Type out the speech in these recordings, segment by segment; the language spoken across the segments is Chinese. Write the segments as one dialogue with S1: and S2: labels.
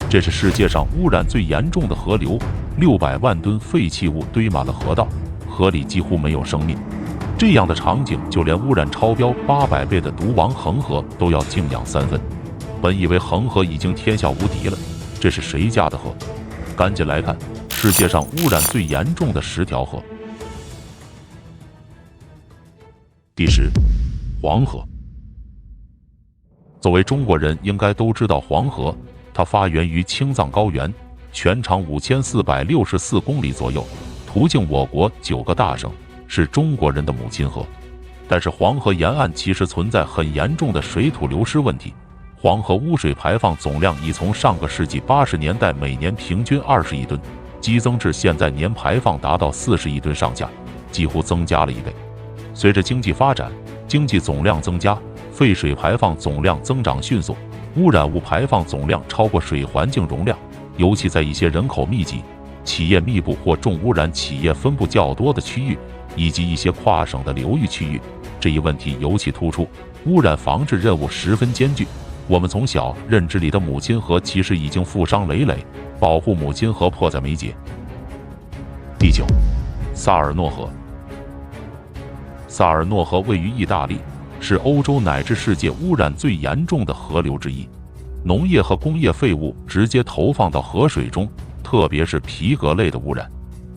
S1: 这是世界上污染最严重的河流，600万吨废弃物堆满了河道，河里几乎没有生命。这样的场景，就连污染超标800倍的毒王恒河都要敬仰3分。本以为恒河已经天下无敌了，这是谁家的河？赶紧来看世界上污染最严重的10条河。第10，黄河。作为中国人，应该都知道黄河，它发源于青藏高原，全长5464公里左右，途径我国9个大省，是中国人的母亲河。但是黄河沿岸其实存在很严重的水土流失问题，黄河污水排放总量已从上个世纪80年代每年平均20亿吨，激增至现在年排放达到40亿吨上下，几乎增加了1倍。随着经济发展，经济总量增加，废水排放总量增长迅速，污染物排放总量超过水环境容量，尤其在一些人口密集、企业密布或重污染企业分布较多的区域，以及一些跨省的流域区域，这一问题尤其突出，污染防治任务十分艰巨。我们从小认知里的母亲河其实已经负伤累累，保护母亲河迫在眉睫。第9，萨尔诺河。萨尔诺河位于意大利，是欧洲乃至世界污染最严重的河流之一。农业和工业废物直接投放到河水中，特别是皮革类的污染。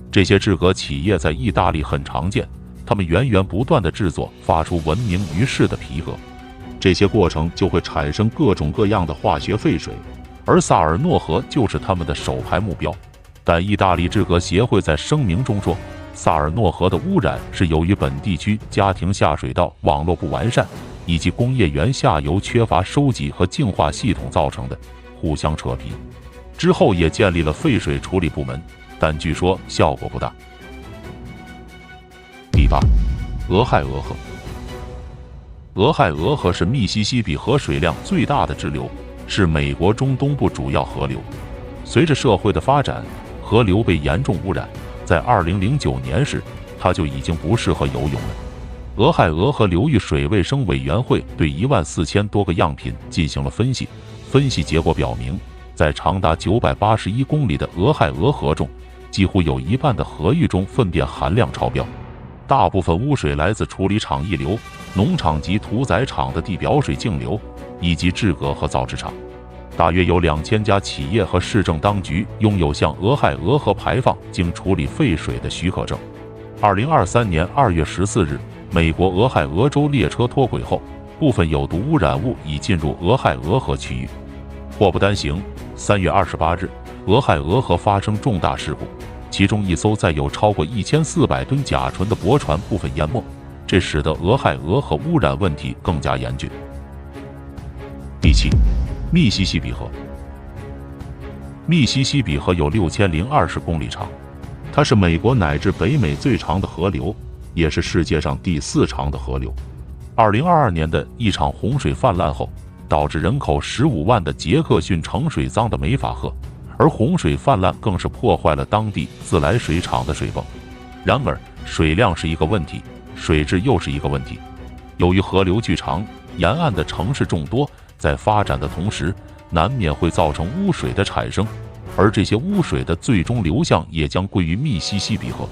S1: 这些制革企业在意大利很常见，他们源源不断地制作发出闻名于世的皮革，这些过程就会产生各种各样的化学废水，而萨尔诺河就是他们的首排目标。但意大利制革协会在声明中说，萨尔诺河的污染是由于本地区家庭下水道网络不完善，以及工业园下游缺乏收集和净化系统造成的，互相扯皮。之后也建立了废水处理部门，但据说效果不大。第8，俄亥俄河。俄亥俄河是密西西比河水量最大的支流，是美国中东部主要河流。随着社会的发展，河流被严重污染，在2009年时，它就已经不适合游泳了。俄亥俄河流域水卫生委员会对14000多个样品进行了分析，分析结果表明，在长达981公里的俄亥俄河中，几乎有1半的河域中粪便含量超标。大部分污水来自处理厂溢流、农场及屠宰场的地表水径流，以及制革和造纸厂。大约有2000家企业和市政当局拥有向俄亥俄河排放经处理废水的许可证。2023年2月14日，美国俄亥俄州列车脱轨后，部分有毒污染物已进入俄亥俄河区域。祸不单行，3月28日，俄亥俄河发生重大事故，其中一艘载有超过1400吨甲醇的驳船部分淹没，这使得俄亥俄河污染问题更加严峻。第7，密西西比河。密西西比河有6020公里长，它是美国乃至北美最长的河流，也是世界上第4长的河流。2022年的一场洪水泛滥后，导致人口15万的杰克逊城水脏得没法喝，而洪水泛滥更是破坏了当地自来水厂的水泵。然而，水量是一个问题，水质又是一个问题。由于河流巨长，沿岸的城市众多，在发展的同时，难免会造成污水的产生，而这些污水的最终流向也将归于密西西比河。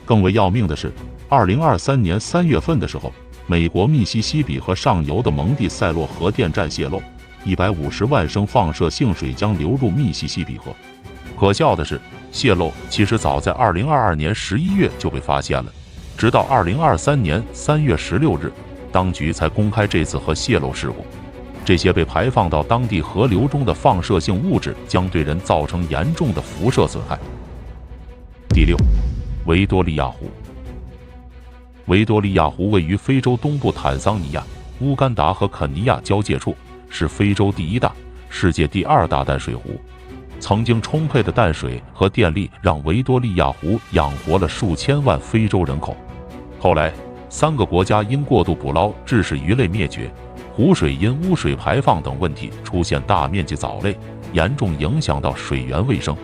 S1: 更为要命的是，2023年3月份的时候，美国密西西比河上游的蒙蒂塞洛核电站泄漏，150万升放射性水将流入密西西比河。可笑的是，泄漏其实早在2022年11月就被发现了，直到2023年3月16日，当局才公开这次核泄漏事故。这些被排放到当地河流中的放射性物质将对人造成严重的辐射损害。第6，维多利亚湖。维多利亚湖位于非洲东部坦桑尼亚、乌干达和肯尼亚交界处，是非洲第1大、世界第2大淡水湖。曾经充沛的淡水和电力让维多利亚湖养活了数千万非洲人口。后来，3个国家因过度捕捞致使鱼类灭绝，湖水因污水排放等问题出现大面积藻类，严重影响到水源卫生。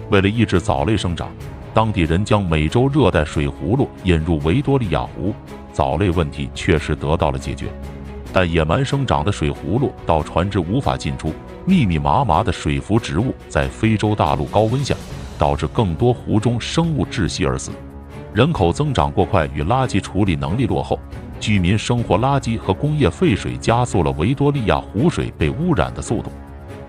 S1: 为了抑制藻类生长，当地人将美洲热带水葫芦引入维多利亚湖，藻类问题确实得到了解决。但野蛮生长的水葫芦到船只无法进出，密密麻麻的水浮植物在非洲大陆高温下，导致更多湖中生物窒息而死。人口增长过快与垃圾处理能力落后，居民生活垃圾和工业废水加速了维多利亚湖水被污染的速度。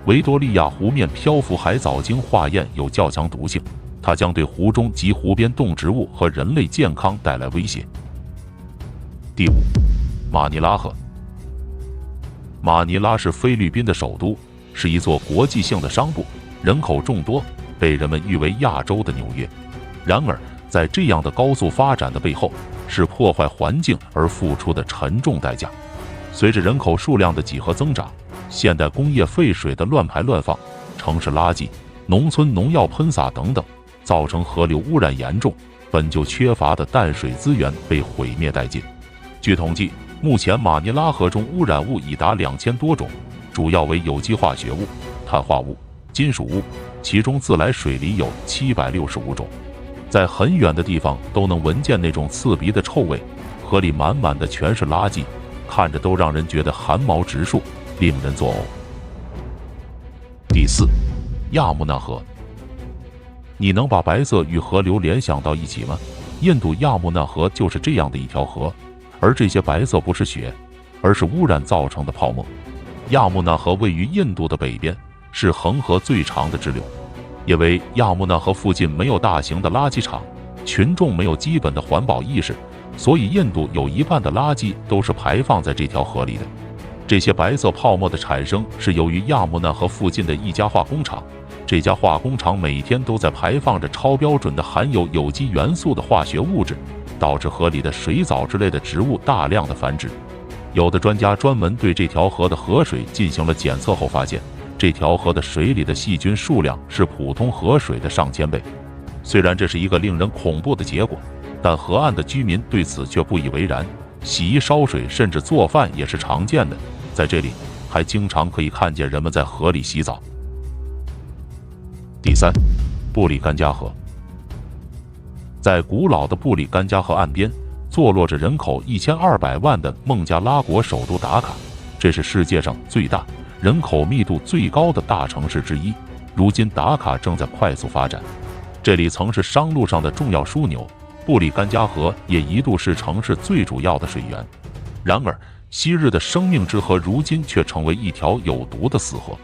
S1: 维多利亚湖面漂浮海藻经化验有较强毒性，它将对湖中及湖边动植物和人类健康带来威胁。第5，马尼拉河。马尼拉是菲律宾的首都，是一座国际性的商埠，人口众多，被人们誉为亚洲的纽约。然而，在这样的高速发展的背后，是破坏环境而付出的沉重代价。随着人口数量的几何增长，现代工业废水的乱排乱放，城市垃圾、农村农药喷洒等等，造成河流污染严重，本就缺乏的淡水资源被毁灭殆尽。据统计，目前马尼拉河中污染物已达2000多种，主要为有机化学物、碳化物、金属物，其中自来水里有765种。在很远的地方都能闻见那种刺鼻的臭味，河里满满的全是垃圾，看着都让人觉得汗毛直竖，令人作呕。第4，亚穆纳河。你能把白色与河流联想到一起吗？印度亚穆纳河就是这样的一条河，而这些白色不是血，而是污染造成的泡沫。亚穆纳河位于印度的北边，是恒河最长的支流。因为亚穆纳河附近没有大型的垃圾场，群众没有基本的环保意识，所以印度有一半的垃圾都是排放在这条河里的。这些白色泡沫的产生是由于亚穆纳河附近的一家化工厂，这家化工厂每天都在排放着超标准的含有有机元素的化学物质，导致河里的水藻之类的植物大量的繁殖。有的专家专门对这条河的河水进行了检测后发现，这条河的水里的细菌数量是普通河水的上千倍。虽然这是一个令人恐怖的结果，但河岸的居民对此却不以为然，洗衣烧水甚至做饭也是常见的。在这里还经常可以看见人们在河里洗澡。第3，布里干加河。在古老的布里干加河岸边，坐落着人口1200万的孟加拉国首都达卡，这是世界上最大、人口密度最高的大城市之一。如今达卡正在快速发展，这里曾是商路上的重要枢纽，布里干加河也一度是城市最主要的水源。然而，昔日的生命之河如今却成为一条有毒的死河。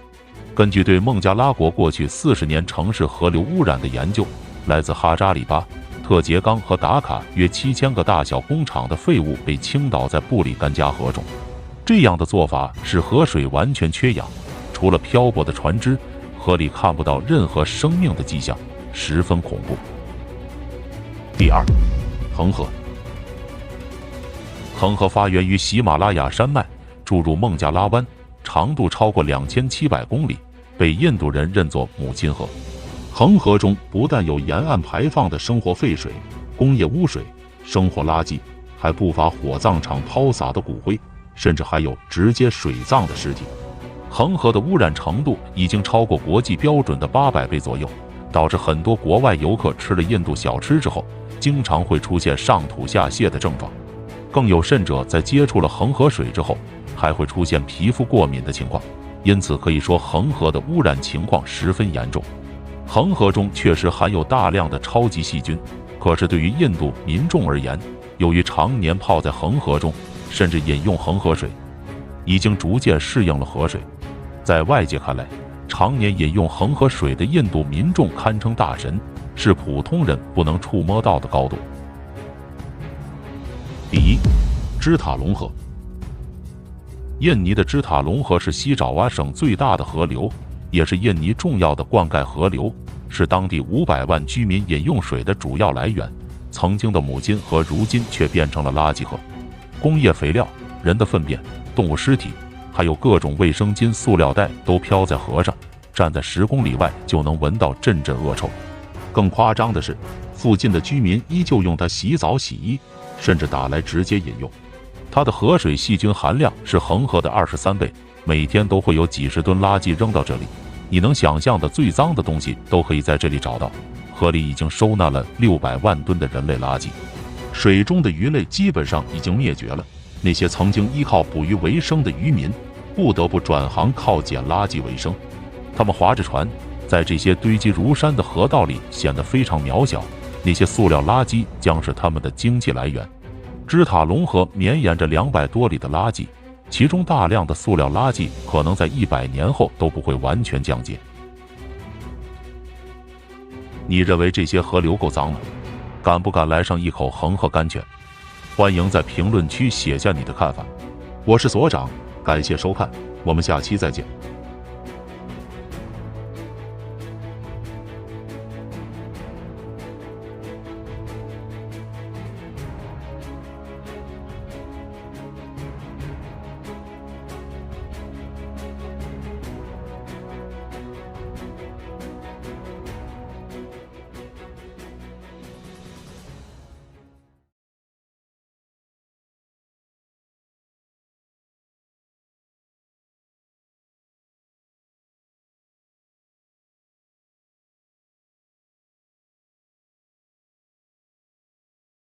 S1: 根据对孟加拉国过去40年城市河流污染的研究，来自哈扎里巴、特杰冈和达卡约7000个大小工厂的废物被倾倒在布里干加河中。这样的做法使河水完全缺氧，除了漂泊的船只，河里看不到任何生命的迹象，十分恐怖。第2，恒河。恒河发源于喜马拉雅山脉，注入孟加拉湾，长度超过2700公里，被印度人认作母亲河。恒河中不但有沿岸排放的生活废水、工业污水、生活垃圾，还不乏火葬场抛洒的骨灰，甚至还有直接水葬的尸体。恒河的污染程度已经超过国际标准的800倍左右，导致很多国外游客吃了印度小吃之后，经常会出现上吐下泻的症状。更有甚者，在接触了恒河水之后，还会出现皮肤过敏的情况。因此可以说恒河的污染情况十分严重。恒河中确实含有大量的超级细菌，可是对于印度民众而言，由于常年泡在恒河中，甚至饮用恒河水，已经逐渐适应了河水。在外界看来，常年饮用恒河水的印度民众堪称大神，是普通人不能触摸到的高度。第1，芝塔龙河。印尼的芝塔龙河是西爪哇省最大的河流，也是印尼重要的灌溉河流，是当地500万居民饮用水的主要来源。曾经的母亲河如今却变成了垃圾河，工业肥料、人的粪便、动物尸体，还有各种卫生巾、塑料袋都飘在河上，站在10公里外就能闻到阵阵恶臭。更夸张的是，附近的居民依旧用它洗澡、洗衣，甚至打来直接饮用。它的河水细菌含量是恒河的23倍，每天都会有几十吨垃圾扔到这里。你能想象的最脏的东西都可以在这里找到。河里已经收纳了600万吨的人类垃圾，水中的鱼类基本上已经灭绝了。那些曾经依靠捕鱼为生的渔民，不得不转行靠捡垃圾为生。他们划着船，在这些堆积如山的河道里显得非常渺小，那些塑料垃圾将是他们的经济来源。芝塔龙河绵延着200多里的垃圾，其中大量的塑料垃圾可能在100年后都不会完全降解。你认为这些河流够脏吗？敢不敢来上一口恒河甘泉？欢迎在评论区写下你的看法。我是所长，感谢收看，我们下期再见。